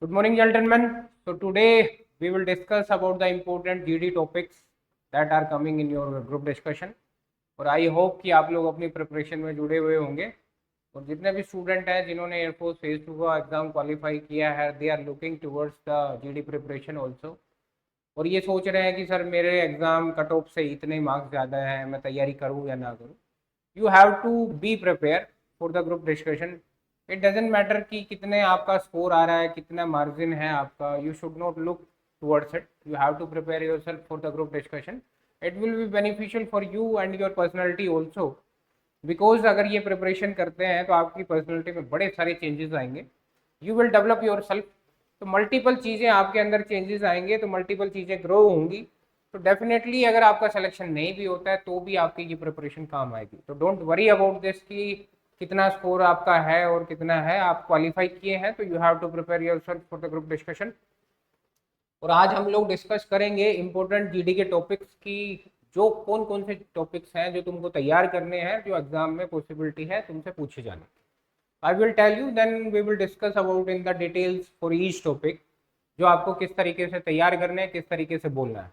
Good morning, gentlemen. So today we will discuss about the important GD topics that are coming in your group discussion. और I hope कि आप लोग अपनी preparation में जुड़े हुए होंगे और जितने भी स्टूडेंट हैं जिन्होंने एयरफोर्स फेज 2 का एग्जाम क्वालिफाई किया है they are looking towards the GD preparation also और ये सोच रहे हैं कि सर मेरे एग्जाम कट ऑफ से इतने मार्क्स ज़्यादा हैं, मैं तैयारी करूँ या ना करूँ. You have to be prepare for the group discussion. It doesn't matter कि कितने आपका स्कोर आ रहा है, कितना मार्जिन है आपका. You should not look towards it. You have to prepare yourself for the group discussion. It will be beneficial for you and your personality also. Because अगर ये प्रिपरेशन करते हैं तो आपकी पर्सनैलिटी में बड़े सारे चेंजेस आएंगे. You will develop your self. तो मल्टीपल चीज़ें आपके अंदर चेंजेस आएंगे, तो मल्टीपल चीज़ें ग्रो होंगी. तो डेफिनेटली अगर आपका सिलेक्शन नहीं भी होता है तो भी आपकी ये प्रिपरेशन काम आएगी. तो डोंट वरी अबाउट दिस कि कितना स्कोर आपका है और कितना है. आप क्वालिफाई किए हैं तो you have to prepare yourself for the group discussion. और आज हम लोग डिस्कस करेंगे इंपॉर्टेंट जीडी के टॉपिक्स की. जो कौन कौन से टॉपिक्स हैं जो तुमको तैयार करने हैं, जो एग्जाम में पॉसिबिलिटी है तुमसे पूछे जाने. I will tell you, then we will discuss about in the details for each topic. जो आपको किस तरीके से तैयार करने हैं, किस तरीके से बोलना है.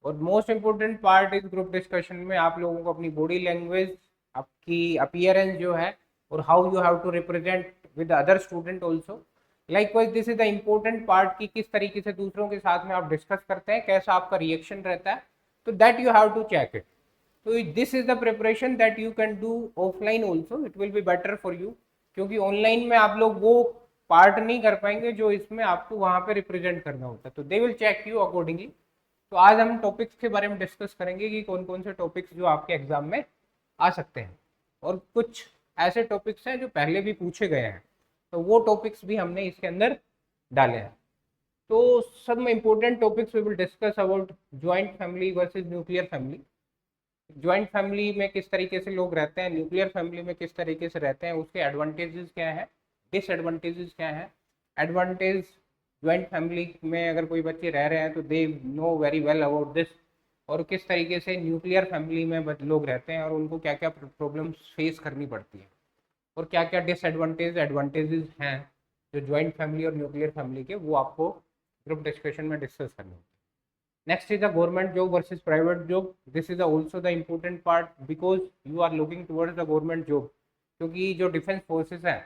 और मोस्ट इम्पोर्टेंट पार्ट इस ग्रुप डिस्कशन में आप लोगों को अपनी बॉडी लैंग्वेज, आपकी अपीयरेंस जो है, और how you have to represent with other student also. Likewise this is the important part कि किस तरीके से दूसरों के साथ में आप डिस्कस करते हैं, कैसा आपका रिएक्शन रहता है. तो that you have to check it. तो this is the preparation that you can do offline also. It will be better for you. क्योंकि ऑनलाइन में आप लोग वो पार्ट नहीं कर पाएंगे जो इसमें आपको वहाँ पे रिप्रेजेंट करना होता है. तो they will check you accordingly. तो आज हम टॉपिक्स के बारे में डिस्कस करेंगे कि कौन कौन से टॉपिक्स जो आपके एग्जाम में आ सकते हैं. और कुछ ऐसे टॉपिक्स हैं जो पहले भी पूछे गए हैं, तो वो टॉपिक्स भी हमने इसके अंदर डाले हैं. तो सब में important topics we will discuss about joint family versus nuclear family. Joint family में किस तरीके से लोग रहते हैं, न्यूक्लियर फैमिली में किस तरीके से रहते हैं, उसके एडवांटेजेस क्या हैं, डिसएडवांटेजेस क्या हैं. एडवांटेज, ज्वाइंट फैमिली में अगर कोई बच्चे रह रहे हैं तो they know very well about this. और किस तरीके से न्यूक्लियर फैमिली में लोग रहते हैं और उनको क्या क्या प्रॉब्लम्स फेस करनी पड़ती है, और क्या क्या डिसएडवांटेज एडवांटेजेस हैं जो ज्वाइंट फैमिली और न्यूक्लियर फैमिली के, वो आपको ग्रुप डिस्कशन में डिस्कस करना है. Next is the government job versus private job. This is also the important part because you are looking towards the government job. क्योंकि जो डिफेंस फोर्सेस हैं,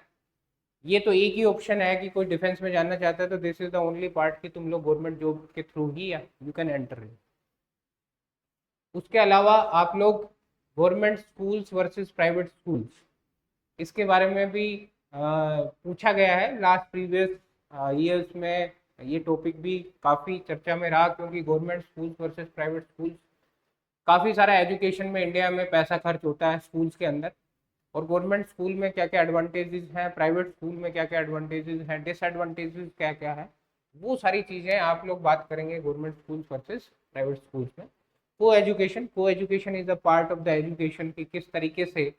ये तो एक ही ऑप्शन है कि कोई डिफेंस में जाना चाहता है तो this is the only part कि तुम लोग गवर्नमेंट जॉब के through he you can enter. उसके अलावा आप लोग government schools versus private schools, इसके बारे में भी पूछा गया है लास्ट प्रीवियस ईयर्स में. ये टॉपिक भी काफ़ी चर्चा में रहा क्योंकि government schools versus private schools, काफ़ी सारा एजुकेशन में इंडिया में पैसा खर्च होता है स्कूल्स के अंदर. और गवर्नमेंट स्कूल में क्या क्या एडवांटेजेस हैं, प्राइवेट स्कूल में क्या क्या एडवांटेजेस हैं, डिसएडवांटेजेस क्या क्या है, वो सारी चीज़ें आप लोग बात करेंगे government schools versus private schools में. को education is a part of the education की किस तरीके से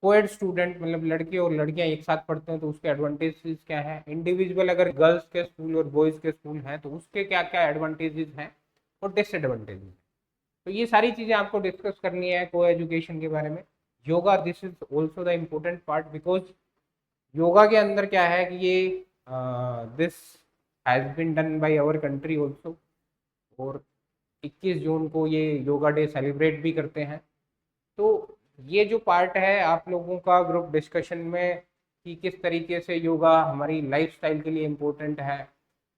कोएड स्टूडेंट मतलब लड़के और लड़कियां एक साथ पढ़ते हैं तो उसके एडवांटेजेस क्या है. इंडिविजुअल अगर गर्ल्स के स्कूल और बॉयज़ के स्कूल हैं तो उसके क्या क्या एडवांटेजेस हैं और डिसएडवांटेजेस. तो ये सारी चीज़ें आपको डिस्कस करनी है को एजुकेशन के बारे में. Yoga, this is also the important part because yoga के अंदर क्या है कि ये this has been done by our country also. और 21 जून को ये योगा डे सेलिब्रेट भी करते हैं. तो ये जो पार्ट है आप लोगों का ग्रुप डिस्कशन में कि किस तरीके से योगा हमारी लाइफस्टाइल के लिए इम्पोर्टेंट है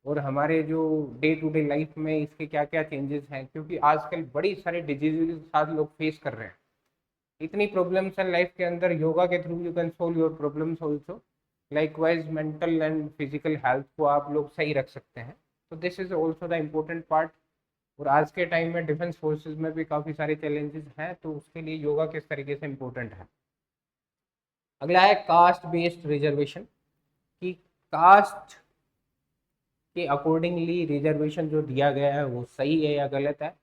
और हमारे जो डे टू डे लाइफ में इसके क्या क्या चेंजेस हैं. क्योंकि आजकल बड़ी सारी डिजीज़ के साथ लोग फेस कर रहे हैं, इतनी प्रॉब्लम्स हैं लाइफ के अंदर. योगा के through you can solve your problems also. Likewise mental and physical health को आप लोग सही रख सकते हैं. तो this is also the important part. और आज के टाइम में डिफेंस फोर्सेस में भी काफ़ी सारे चैलेंजेस हैं, तो उसके लिए योगा किस तरीके से इम्पोर्टेंट है. अगला है कास्ट बेस्ड रिजर्वेशन, कि कास्ट के अकॉर्डिंगली रिजर्वेशन जो दिया गया है वो सही है या गलत है.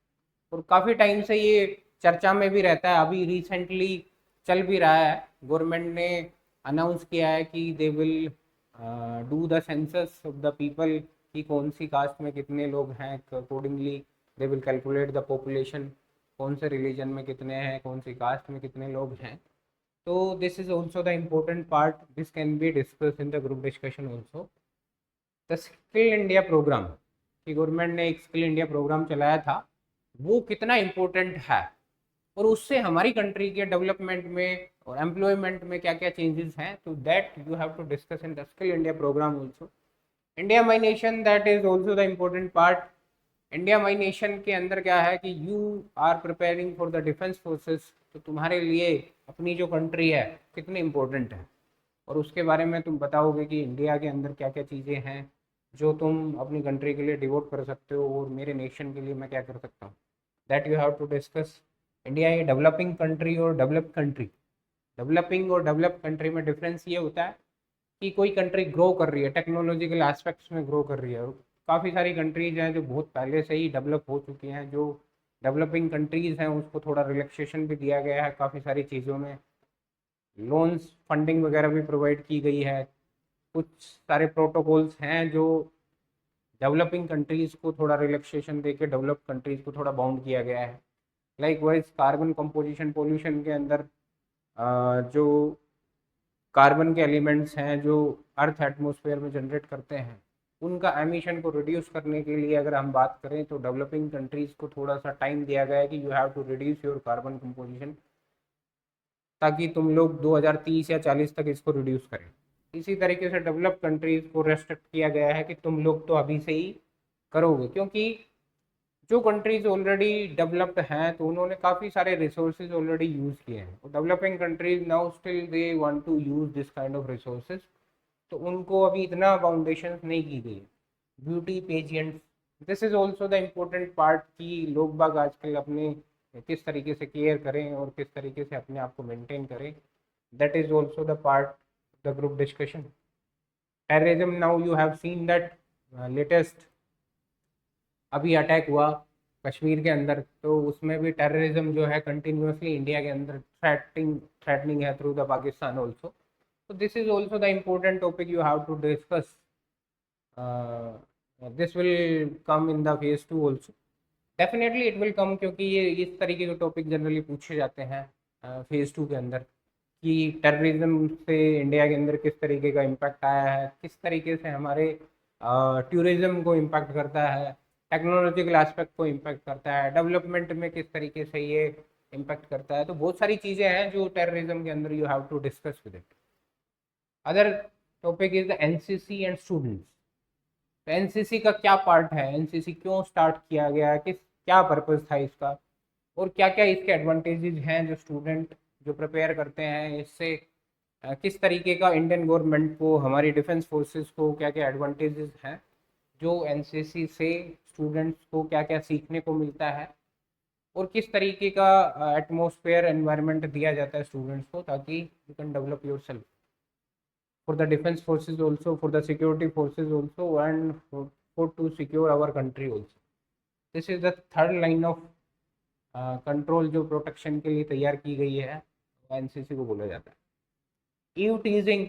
और काफ़ी टाइम से ये चर्चा में भी रहता है, अभी रिसेंटली चल भी रहा है. गवर्नमेंट ने अनाउंस किया है कि they will do the census of the people कि कौन सी कास्ट में कितने लोग हैं. Accordingly they will calculate the population, कौन से रिलीजन में कितने हैं, कौन सी कास्ट में कितने लोग हैं. तो this is also the important part. This can be discuss in the group discussion also. The skill India program कि गवर्नमेंट ने एक स्किल इंडिया प्रोग्राम चलाया था, वो कितना इम्पोर्टेंट है और उससे हमारी कंट्री के डेवलपमेंट में और एम्प्लॉयमेंट में क्या क्या चेंजेस हैं, तो that you have to discuss in the skill India program also. India my nation, that is also the important part. India my nation के अंदर क्या है कि you are preparing for the defence forces, तो तुम्हारे लिए अपनी जो कंट्री है कितनी इम्पोर्टेंट है, और उसके बारे में तुम बताओगे कि इंडिया के अंदर क्या क्या चीज़ें हैं जो तुम अपनी कंट्री के लिए डिवोट कर सकते हो, और मेरे नेशन के लिए मैं क्या कर सकता हूँ, that you have to discuss. India ये डेवलपिंग कंट्री और डेवलप्ड कंट्री, डेवलपिंग और डेवलप्ड कंट्री में डिफरेंस ये होता है कि कोई कंट्री ग्रो कर रही है, टेक्नोलॉजिकल एस्पेक्ट्स में ग्रो कर रही है, और काफ़ी सारी कंट्रीज हैं जो बहुत पहले से ही डेवलप हो चुकी हैं। जो डेवलपिंग कंट्रीज़ हैं उसको थोड़ा रिलैक्सेशन भी दिया गया है काफ़ी सारी चीज़ों में, लोन्स फंडिंग वगैरह भी प्रोवाइड की गई है। कुछ सारे प्रोटोकॉल्स हैं जो डेवलपिंग कंट्रीज़ को थोड़ा रिलैक्सेशन देके डेवलप कंट्रीज़ को थोड़ा बाउंड किया गया है। Like wise carbon composition pollution के अंदर जो कार्बन के एलिमेंट्स हैं जो अर्थ एटमॉस्फेयर में जनरेट करते हैं, उनका एमिशन को रिड्यूस करने के लिए अगर हम बात करें तो डेवलपिंग कंट्रीज़ को थोड़ा सा टाइम दिया गया है कि you have to reduce your carbon composition, ताकि तुम लोग 2030 या 40 तक इसको रिड्यूस करें। इसी तरीके से डेवलप कंट्रीज़ को रेस्ट्रिक्ट किया गया है कि तुम लोग तो अभी से ही करोगे, क्योंकि जो कंट्रीज ऑलरेडी डेवलप्ड हैं तो उन्होंने काफ़ी सारे रिसोर्सेज ऑलरेडी यूज़ किए हैं, और developing countries now still they want to use this kind of resources, तो उनको अभी इतना फाउंडेशन नहीं की गई। Beauty pageants, this is also the important part कि लोग बाग आजकल अपने किस तरीके से केयर करें और किस तरीके से अपने आप को मेंटेन करें, that is also the part the group discussion. Terrorism, now you have seen that latest अभी अटैक हुआ कश्मीर के अंदर, तो उसमें भी टेररिज्म जो है कंटिन्यूसली इंडिया के अंदर थ्रेटनिंग है through the Pakistan also. So this is also the important topic you have to discuss. This will come in the phase 2 also. Definitely it will come, क्योंकि ये इस तरीके के टॉपिक जनरली पूछे जाते हैं फेज़ 2 के अंदर, कि टेररिज्म से इंडिया के अंदर किस तरीके का इम्पैक्ट आया है, किस तरीके से हमारे टूरिज्म को इम्पैक्ट करता है, टेक्नोलॉजिकल एस्पेक्ट को इम्पैक्ट करता है, डेवलपमेंट में किस तरीके से ये इम्पैक्ट करता है। तो बहुत सारी चीज़ें हैं जो टेररिज्म के अंदर you have to discuss with it. Other topic is the NCC and students. तो एनसीसी का क्या पार्ट है, एनसीसी क्यों स्टार्ट किया गया, किस क्या पर्पस था इसका, और क्या क्या इसके एडवांटेजेस हैं जो स्टूडेंट जो प्रिपेयर करते हैं इससे, किस तरीके का इंडियन गवर्नमेंट को, हमारी डिफेंस फोर्सेस को क्या क्या एडवांटेजेस हैं जो एनसीसी से स्टूडेंट्स को क्या क्या सीखने को मिलता है, और किस तरीके का एटमॉस्फेयर एनवायरनमेंट दिया जाता है स्टूडेंट्स को ताकि you can develop your self for the defense forces also, for the security forces also, and for to secure our country also. This is the third line of control जो protection के लिए तैयार की गई है, NCC को बोला जाता है। Eve teasing,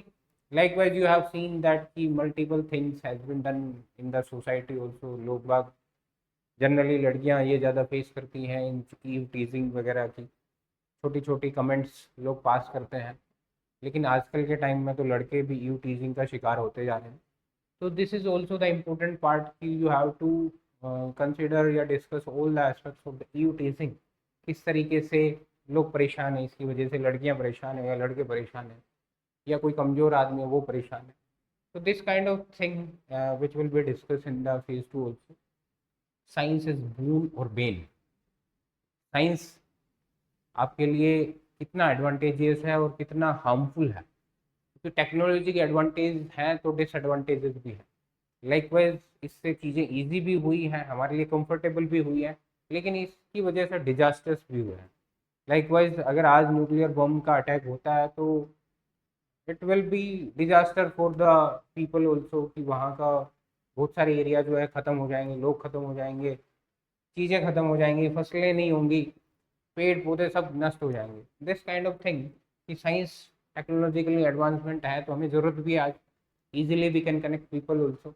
likewise you have seen that कि multiple things has been done in the society also। लोग बाग जनरली लड़कियां ये ज़्यादा फेस करती हैं इन ईव टीजिंग वगैरह की, छोटी छोटी कमेंट्स लोग पास करते हैं, लेकिन आजकल के टाइम में तो लड़के भी यू टीजिंग का शिकार होते जा रहे हैं। तो this is also the important part कि यू हैव टू कंसिडर या discuss all the aspects of the you टीजिंग। किस तरीके से लोग परेशान हैं इसकी वजह से, लड़कियां परेशान है या लड़के परेशान हैं या कोई कमज़ोर आदमी है वो परेशान है। तो this kind of thing which will be discuss in the phase 2 also. Science is boon और बेन। साइंस आपके लिए कितना एडवांटेजियस है और कितना हार्मफुल है, क्योंकि टेक्नोलॉजी के एडवांटेज हैं तो डिसएडवांटेजेस भी हैं। लाइकवाइज इससे चीज़ें इजी भी हुई हैं, हमारे लिए कंफर्टेबल भी हुई है, लेकिन इसकी वजह से डिजास्टर्स भी हुए हैं। लाइकवाइज अगर आज न्यूक्लियर बम का अटैक होता है तो it will B disaster for the people also, कि वहाँ का बहुत सारे एरिया जो है ख़त्म हो जाएंगे, लोग ख़त्म हो जाएंगे, चीज़ें ख़त्म हो जाएंगी, फसलें नहीं होंगी, पेड़ पौधे सब नष्ट हो जाएंगे। दिस काइंड ऑफ थिंग कि साइंस टेक्नोलॉजिकली एडवांसमेंट है तो हमें ज़रूरत भी है आज, easily we can connect people also.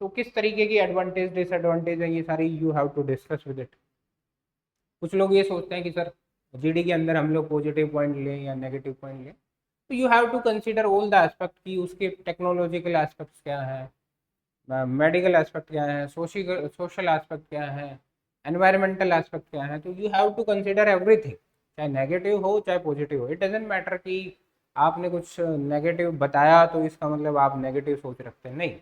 तो किस तरीके की एडवांटेज डिसएडवांटेज है ये सारी you have to discuss with it. कुछ लोग ये सोचते हैं कि सर जीडी के अंदर हम लोग पॉजिटिव पॉइंट लें या नेगेटिव पॉइंट लें, तो you have to consider all the aspect कि उसके टेक्नोलॉजिकल एस्पेक्ट्स क्या हैं, मेडिकल एस्पेक्ट क्या है, सोशल एस्पेक्ट क्या है, एनवायरमेंटल एस्पेक्ट क्या है। तो you have to consider everything, चाहे नेगेटिव हो चाहे पॉजिटिव हो। इट डजेंट मैटर कि आपने कुछ नेगेटिव बताया तो इसका मतलब आप नेगेटिव सोच रखते हैं, नहीं।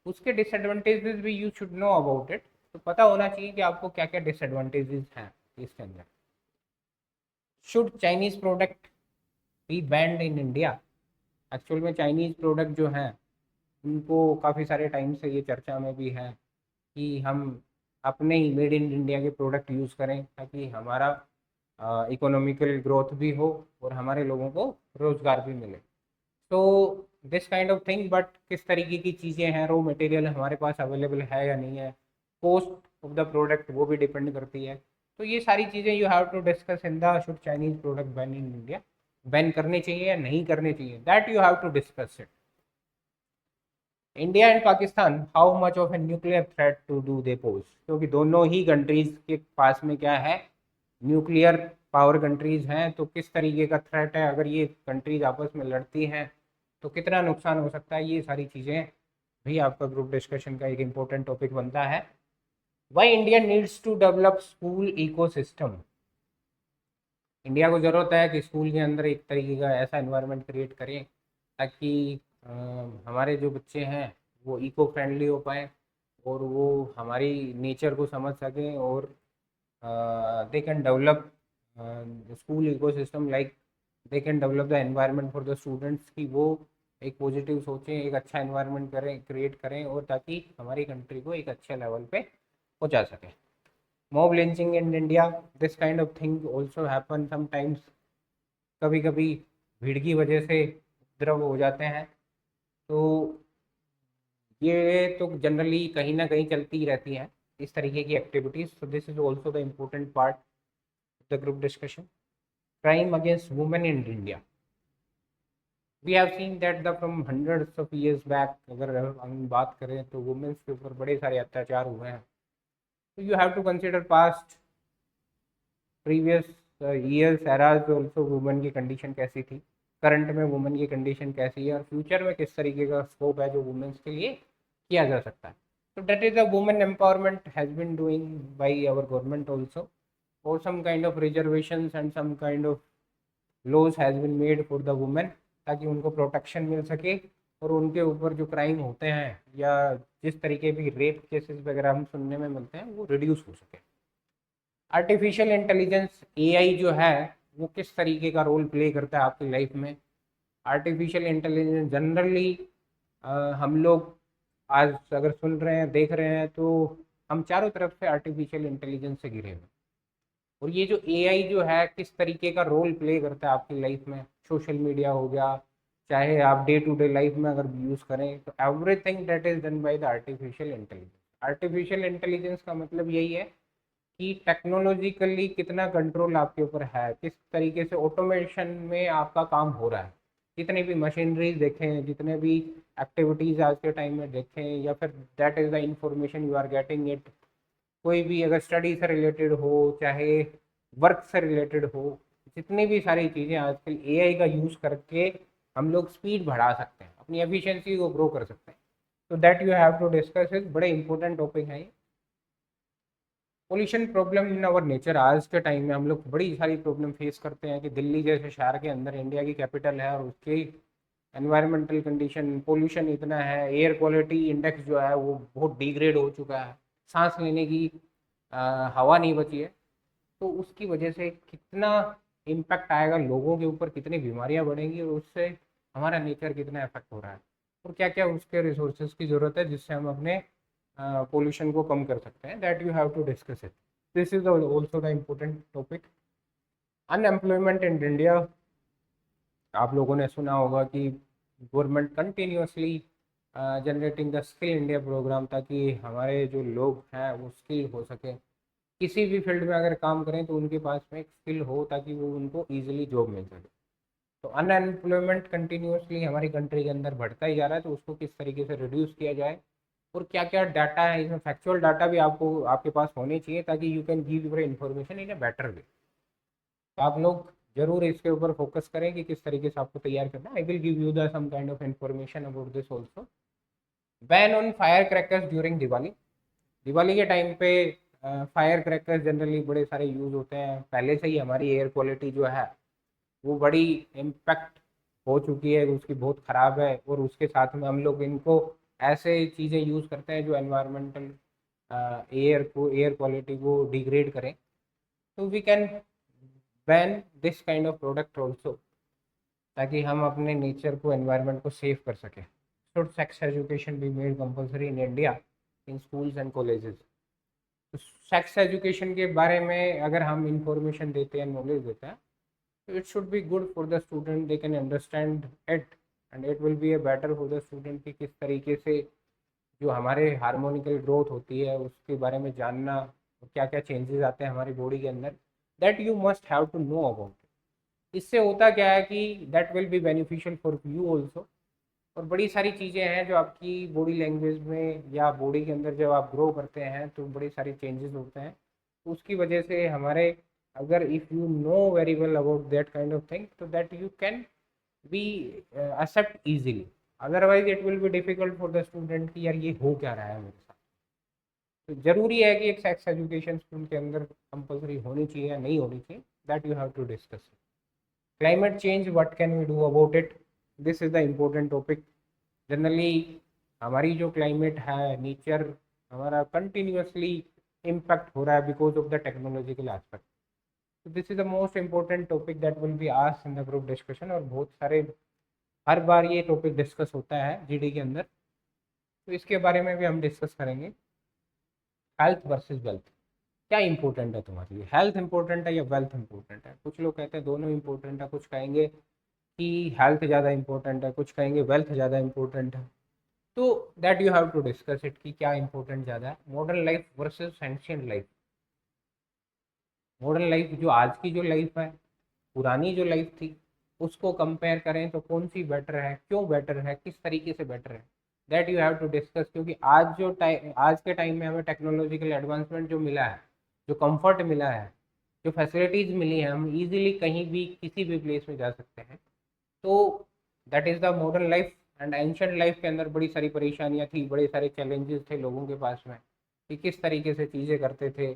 उसके डिसएडवांटेजेस भी you should know about it. तो पता होना चाहिए कि आपको क्या क्या डिसएडवांटेजेस हैं इसके अंदर। Should Chinese product be banned in India? Actual में चाइनीज प्रोडक्ट जो हैं उनको काफ़ी सारे टाइम से ये चर्चा में भी है कि हम अपने ही मेड इन इंडिया के प्रोडक्ट यूज़ करें ताकि हमारा इकोनॉमिकल ग्रोथ भी हो और हमारे लोगों को रोज़गार भी मिले। तो this kind of thing, but किस तरीके की चीज़ें हैं, रॉ मटेरियल हमारे पास अवेलेबल है या नहीं है, कॉस्ट ऑफ द प्रोडक्ट वो भी डिपेंड करती है। तो ये सारी चीज़ें you have to discuss in the should Chinese product ban in India, ban करने चाहिए या नहीं करने चाहिए, that you have to discuss it. India and Pakistan, how much of a nuclear threat to do they pose? क्योंकि दोनों ही countries के पास में क्या है, न्यूक्लियर पावर कंट्रीज हैं। तो किस तरीके का थ्रेट है, अगर ये कंट्रीज आपस में लड़ती हैं तो कितना नुकसान हो सकता है, ये सारी चीज़ें भी आपका ग्रुप डिस्कशन का एक इम्पोर्टेंट टॉपिक बनता है। Why India needs to develop school ecosystem? India को ज़रूरत है कि स्कूल के अंदर एक तरीके का ऐसा एनवायरनमेंट क्रिएट करें ताकि हमारे जो बच्चे हैं वो इको फ्रेंडली हो पाए और वो हमारी नेचर को समझ सकें और they can develop school ecosystem, like they can develop the environment for the students की वो एक पॉजिटिव सोचें, एक अच्छा एनवायरनमेंट करें, क्रिएट करें और ताकि हमारी कंट्री को एक अच्छे लेवल पे पहुंचा सकें। Mob lynching in India, this kind of thing also happen sometimes. कभी कभी भीड़ की वजह से उपद्रव हो जाते हैं। तो ये तो जनरली कहीं ना कहीं चलती ही रहती हैं इस तरीके की activities. So this is also the important part of the group discussion. Crime against women in India, we have seen that the from hundreds of years back, अगर हम बात करें तो वुमेन्स के ऊपर बड़े सारे अत्याचार हुए हैं। तो you have to consider past previous years eras also, women की कंडीशन कैसी थी, करंट में वुमेन की कंडीशन कैसी है और फ्यूचर में किस तरीके का स्कोप है जो वुमेन्स के लिए किया जा सकता है। So that is the women empowerment has been doing by our government also, or some kind of reservations and some kind of laws has been made for the women ताकि उनको प्रोटेक्शन मिल सके और उनके ऊपर जो क्राइम होते हैं या जिस तरीके भी रेप केसेस वगैरह हम सुनने में मिलते हैं वो रिड्यूस हो सके। आर्टिफिशियल इंटेलिजेंस एआई जो है वो किस तरीके का रोल प्ले करता है आपकी लाइफ में? आर्टिफिशियल इंटेलिजेंस जनरली हम लोग आज अगर सुन रहे हैं देख रहे हैं तो हम चारों तरफ से आर्टिफिशियल इंटेलिजेंस से घिरे हुए। और ये जो एआई जो है किस तरीके का रोल प्ले करता है आपकी लाइफ में, सोशल मीडिया हो गया, चाहे आप डे टू डे लाइफ में अगर यूज़ करें, तो everything that is done by the artificial intelligence. Artificial intelligence का मतलब यही है कि टेक्नोलॉजिकली कितना कंट्रोल आपके ऊपर है, किस तरीके से ऑटोमेशन में आपका काम हो रहा है। जितने भी मशीनरीज देखें, जितने भी एक्टिविटीज़ आज के टाइम में देखें, या फिर that is the information you are getting it, कोई भी अगर स्टडी से रिलेटेड हो चाहे वर्क से रिलेटेड हो, जितनी भी सारी चीज़ें आजकल एआई का यूज़ करके हम लोग स्पीड बढ़ा सकते हैं, अपनी एफिशिएंसी को ग्रो कर सकते हैं। तो that you have to discuss is, बड़े इंपॉर्टेंट टॉपिक है ये। Pollution problem in our nature, आज के टाइम में हम लोग बड़ी सारी प्रॉब्लम फेस करते हैं कि दिल्ली जैसे शहर के अंदर, इंडिया की कैपिटल है और उसकी एनवायरमेंटल कंडीशन, पोल्यूशन इतना है, एयर क्वालिटी इंडेक्स जो है वो बहुत डिग्रेड हो चुका है, सांस लेने की हवा नहीं बची है। तो उसकी वजह से कितना इम्पैक्ट आएगा लोगों के ऊपर, कितनी बीमारियां बढ़ेंगी और उससे हमारा नेचर कितना इफेक्ट हो रहा है और क्या क्या उसके रिसोर्सेज की ज़रूरत है जिससे हम अपने पोल्यूशन को कम कर सकते हैं, that you have to discuss it. This is also the important topic. Unemployment in India, आप लोगों ने सुना होगा कि government continuously generating the skill India program ताकि हमारे जो लोग हैं वो स्किल हो सके, किसी भी फील्ड में अगर काम करें तो उनके पास में एक स्किल हो ताकि वो उनको ईजिली जॉब मिल सके। तो अनएम्प्लॉयमेंट कंटिन्यूसली हमारी कंट्री के अंदर बढ़ता ही जा रहा है, तो उसको किस तरीके से रिड्यूस किया जाए और क्या क्या डाटा है इसमें, फैक्चुअल डाटा भी आपको आपके पास होने चाहिए ताकि you can give your information in a better way. तो आप लोग जरूर इसके ऊपर फोकस करें कि किस तरीके से आपको तैयार करना है। I will give you the some kind of information about this also. Ban on fire crackers during Diwali. Diwali के टाइम पे फायर क्रैकर्स जनरली बड़े सारे यूज होते हैं। पहले से ही हमारी एयर क्वालिटी जो है वो बड़ी इम्पैक्ट हो चुकी है, उसकी बहुत ख़राब है, और उसके साथ में हम लोग इनको ऐसे चीज़ें यूज़ करते हैं जो एनवायरमेंटल एयर क्वालिटी को डिग्रेड करें। तो we can ban this kind of product also, ताकि हम अपने नेचर को एनवायरनमेंट को सेव कर सकें। Should sex education be made compulsory in India in schools and colleges. तो सेक्स एजुकेशन के बारे में अगर हम इंफॉर्मेशन देते हैं, नॉलेज देते हैं, तो it should be good for the student, they can understand it, and it will B a better for the student कि किस तरीके से जो हमारे हार्मोनिकल ग्रोथ होती है उसके बारे में जानना, क्या क्या चेंजेस आते हैं हमारी बॉडी के अंदर, that you must have to know about. इससे होता क्या है कि that will be beneficial for you also. और बड़ी सारी चीज़ें हैं जो आपकी बॉडी लैंग्वेज में या बॉडी के अंदर जब आप ग्रो करते हैं तो बड़ी सारी चेंजेस होते हैं। उसकी वजह से हमारे, अगर if you know very well about that kind of thing, तो that you can be accept easily. Otherwise it will be difficult for the student कि यार ये हो क्या रहा है मेरे साथ। तो ज़रूरी है कि एक सेक्स एजुकेशन स्कूल के अंदर कंपलसरी होनी चाहिए या नहीं होनी चाहिए, that you have to discuss. Climate change, what can we do about it, this is the important topic. Generally हमारी जो क्लाइमेट है, नेचर हमारा कंटिन्यूसली इम्पैक्ट हो रहा है because of the technological aspect. तो this is the most important topic that will be asked in the group discussion, और बहुत सारे हर बार ये टॉपिक डिस्कस होता है जीडी के अंदर। तो इसके बारे में भी हम डिस्कस करेंगे। हेल्थ वर्सेस वेल्थ, क्या इंपॉर्टेंट है तुम्हारे लिए, हेल्थ इंपॉर्टेंट है या वेल्थ इंपॉर्टेंट है? कुछ लोग कहते हैं दोनों इंपॉर्टेंट है, कुछ कहेंगे कि हेल्थ ज़्यादा इंपॉर्टेंट है, कुछ कहेंगे वेल्थ ज़्यादा इंपॉर्टेंट है। तो that you have to discuss it कि क्या इंपॉर्टेंट ज़्यादा है, modern life versus ancient life. Modern life जो आज की जो लाइफ है, पुरानी जो लाइफ थी, उसको कंपेयर करें तो कौन सी बेटर है, क्यों बेटर है, किस तरीके से बेटर है, that you have to discuss. क्योंकि आज के टाइम में हमें टेक्नोलॉजिकल एडवांसमेंट जो मिला है, जो कंफर्ट मिला है, जो फैसिलिटीज़ मिली हैं, हम इजीली कहीं भी किसी भी प्लेस में जा सकते हैं। तो that is the modern life. And ancient life के अंदर बड़ी सारी परेशानियाँ थी, बड़े सारे चैलेंजेस थे लोगों के पास में कि किस तरीके से चीज़ें करते थे।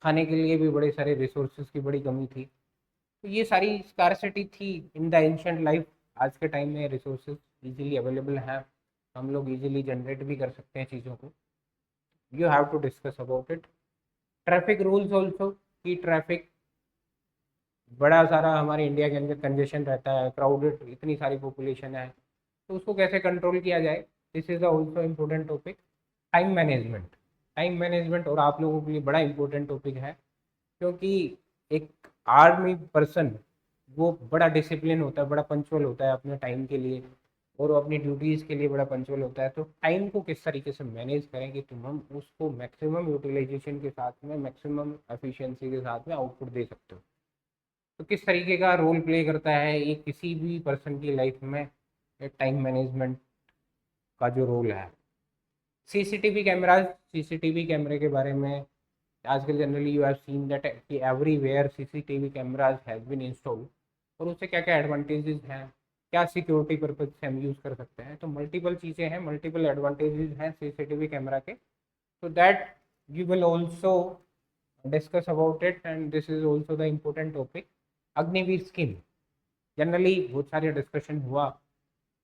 खाने के लिए भी बड़े सारे रिसोर्सेज की बड़ी कमी थी। तो ये सारी स्कारसिटी थी इन द एंशंट लाइफ। आज के टाइम में रिसोर्सेज इजीली अवेलेबल हैं, हम लोग इजीली जनरेट भी कर सकते हैं चीज़ों को। You have to discuss about it. Traffic rules also, कि ट्रैफिक बड़ा सारा हमारे इंडिया के अंदर कंजेशन रहता है, क्राउडेड, इतनी सारी पॉपुलेशन है, तो उसको कैसे कंट्रोल किया जाए, this is also important topic. Time management, time management और आप लोगों के लिए बड़ा इंपॉर्टेंट टॉपिक है, क्योंकि एक आर्मी पर्सन वो बड़ा डिसिप्लिन होता है, बड़ा पंचुअल होता है अपने टाइम के लिए, और वो अपनी ड्यूटीज़ के लिए बड़ा पंचुअल होता है। तो टाइम को किस तरीके से मैनेज करें कि तुम हम उसको मैक्सिमम यूटिलाइजेशन के साथ में, मैक्सिमम एफिशिएंसी के साथ में आउटपुट दे सकते हो। तो किस तरीके का रोल प्ले करता है ये किसी भी पर्सन की लाइफ में, टाइम मैनेजमेंट का जो रोल है। सीसीटीवी कैमराज, सीसीटीवी कैमरे के बारे में आजकल generally you have seen that कि everywhere CCTV cameras has been installed, और उससे क्या क्या एडवांटेजेस हैं, क्या सिक्योरिटी पर्पज से हम यूज़ कर सकते हैं। तो मल्टीपल चीज़ें हैं, मल्टीपल एडवांटेजेस हैं सीसीटीवी कैमरा के। तो that you will also discuss about it, and this is also the important topic. Agniveer scheme, generally बहुत सारे डिस्कशन हुआ,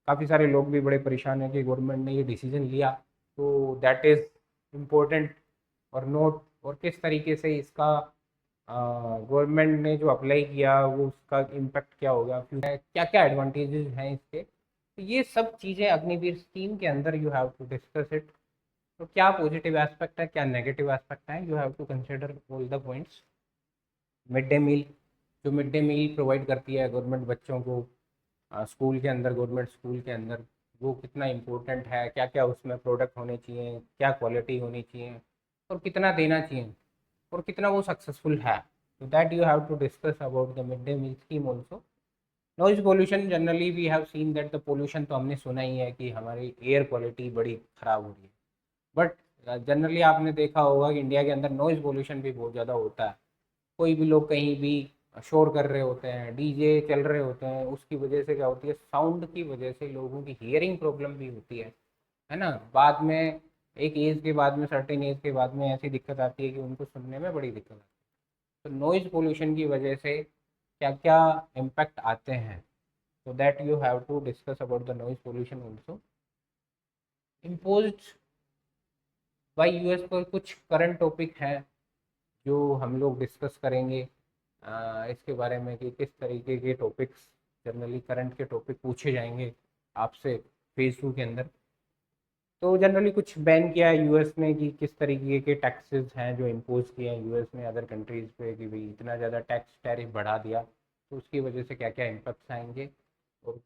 काफ़ी सारे लोग भी बड़े परेशान हैं कि गवर्नमेंट ने ये डिसीजन लिया, तो दैट इज़ इम्पोर्टेंट और नोट। और किस तरीके से इसका गवर्नमेंट ने जो अप्लाई किया वो उसका इम्पैक्ट क्या होगा, क्या क्या एडवांटेजेस हैं इसके। तो ये सब चीज़ें अग्निवीर स्कीम के अंदर you have to discuss it. तो क्या पॉजिटिव एस्पेक्ट है, क्या नेगेटिव एस्पेक्ट है, you have to consider all the points. Mid day meal, जो मिड डे मील प्रोवाइड करती है गवर्नमेंट बच्चों को स्कूल के अंदर, गवर्नमेंट स्कूल के अंदर, वो कितना इम्पोर्टेंट है, क्या क्या उसमें प्रोडक्ट होने चाहिए, क्या क्वालिटी होनी चाहिए, और कितना देना चाहिए, और कितना वो सक्सेसफुल है। तो that you have to discuss about the mid day meal scheme also. Noise pollution, generally we have seen that the pollution, तो हमने सुना ही है कि हमारी एयर क्वालिटी बड़ी ख़राब हो रही है, बट जनरली आपने देखा होगा कि इंडिया के अंदर नॉइज़ पोल्यूशन भी बहुत ज़्यादा होता है। कोई भी लोग कहीं भी शोर कर रहे होते हैं, डीजे चल रहे होते हैं, उसकी वजह से क्या होती है, साउंड की वजह से लोगों की हियरिंग प्रॉब्लम भी होती है। है ना। बाद में एक एज के बाद में, सर्टेन एज के बाद में ऐसी दिक्कत आती है कि उनको सुनने में बड़ी दिक्कत आती है। तो नॉइज़ पोल्यूशन की वजह से क्या क्या इम्पैक्ट आते हैं, so that you have to discuss about the noise pollution also imposed by US पर कुछ करंट टॉपिक हैं जो हम लोग डिस्कस करेंगे इसके बारे में कि किस तरीके के टॉपिक्स जनरली करंट के टॉपिक पूछे जाएंगे आपसे फेज 2 के अंदर। तो जनरली कुछ बैन किया है यूएस ने कि किस तरीके के टैक्सेस हैं जो इम्पोज किए हैं यूएस ने अदर कंट्रीज़ पे, कि भाई इतना ज़्यादा टैक्स टैरिफ बढ़ा दिया तो उसकी वजह से क्या क्या इम्पैक्ट्स आएंगे और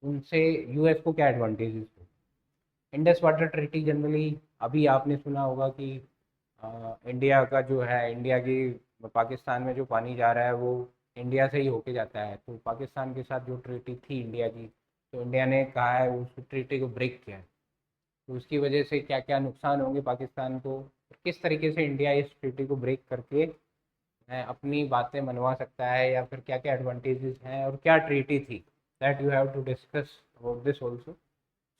उनसे यूएस को क्या advantages. Indus water treaty generally अभी आपने सुना होगा कि इंडिया का जो है, इंडिया की पाकिस्तान में जो पानी जा रहा है वो इंडिया से ही होके जाता है। तो पाकिस्तान के साथ जो ट्रीटी थी इंडिया की, तो इंडिया ने कहा है उस ट्रीटी को ब्रेक किया है। तो उसकी वजह से क्या क्या नुकसान होंगे पाकिस्तान को, किस तरीके से इंडिया इस ट्रीटी को ब्रेक करके अपनी बातें मनवा सकता है, या फिर क्या क्या एडवांटेजेस हैं और क्या ट्रीटी थी, that you have to discuss about this also.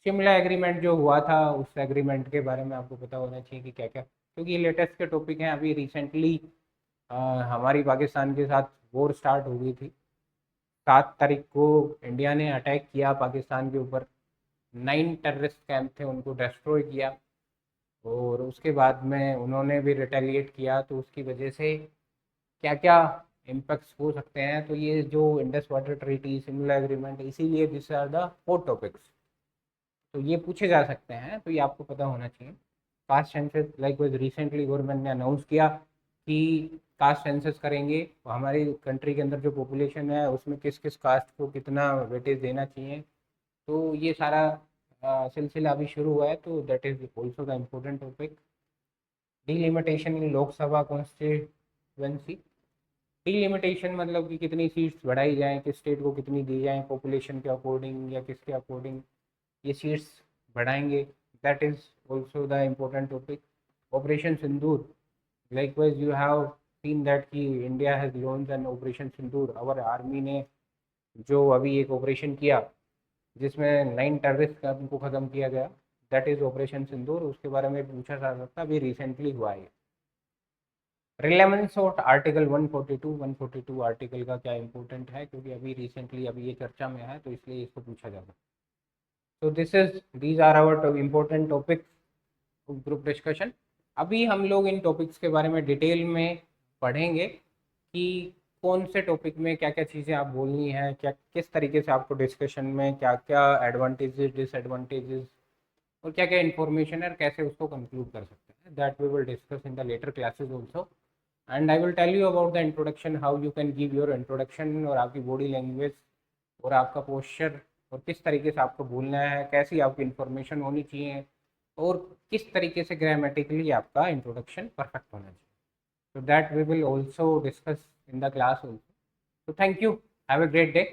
Shimla agreement जो हुआ था उस एग्रीमेंट के बारे में आपको पता होना चाहिए कि क्या क्या, क्योंकि ये लेटेस्ट के टॉपिक हैं। अभी रिसेंटली हमारी पाकिस्तान के साथ वॉर स्टार्ट हो गई थी। 7 तारीख को इंडिया ने अटैक किया पाकिस्तान के ऊपर, 9 टेररिस्ट कैंप थे उनको डिस्ट्रॉय किया, और उसके बाद में उन्होंने भी रिटेलिएट किया। तो उसकी वजह से क्या क्या इम्पैक्ट्स हो सकते हैं, तो ये जो Indus water treaty, Shimla agreement, इसीलिए दिस आर द 4 टॉपिक्स। तो ये पूछे जा सकते हैं, तो ये आपको पता होना चाहिए। Caste census like wise recently government ने अनाउंस किया कि कास्ट सेंसस करेंगे, तो हमारी कंट्री के अंदर जो पॉपुलेशन है उसमें किस किस कास्ट को कितना वेटेज देना चाहिए। तो ये सारा सिलसिला अभी शुरू हुआ है, तो that is also the important topic. Delimitation in Lok Sabha constituency. Delimitation मतलब कि कितनी सीट्स बढ़ाई जाएं, किस स्टेट को कितनी दी जाएं पॉपुलेशन के अकॉर्डिंग या किसके अकॉर्डिंग ये सीट्स बढ़ाएंगे, that is also the important topic. Operation Sindoor, likewise you have seen that कि India has launch an operation Sindoor. Our army ने जो अभी एक ऑपरेशन किया जिसमें 9 टेररिस्ट कैंप को ख़त्म किया गया, दैट इज ऑपरेशन सिंदूर। उसके बारे में पूछा जा सकता, अभी रिसेंटली हुआ है। रिलेवेंस ऑफ आर्टिकल 142 आर्टिकल का क्या इंपॉर्टेंट है, क्योंकि अभी रिसेंटली अभी ये चर्चा में है, तो इसलिए इसको पूछा जा सकता है। तो these are our important topics group discussion. अभी हम लोग इन टॉपिक्स के बारे में डिटेल में पढ़ेंगे कि कौन से टॉपिक में क्या क्या चीज़ें आप बोलनी है, क्या किस तरीके से आपको डिस्कशन में क्या क्या एडवांटेजेस डिसएडवांटेजेस और क्या क्या इन्फॉर्मेशन है और कैसे उसको कंक्लूड कर सकते हैं, that we will discuss in the later classes also. And I will tell you about the introduction, how you can give your introduction, और आपकी बॉडी लैंग्वेज और आपका पोस्चर, और किस तरीके से आपको बोलना है, कैसी आपकी इन्फॉर्मेशन होनी चाहिए, और किस तरीके से ग्रामेटिकली आपका इंट्रोडक्शन परफेक्ट होना चाहिए। So that we will also discuss in the class also. So thank you. Have a great day.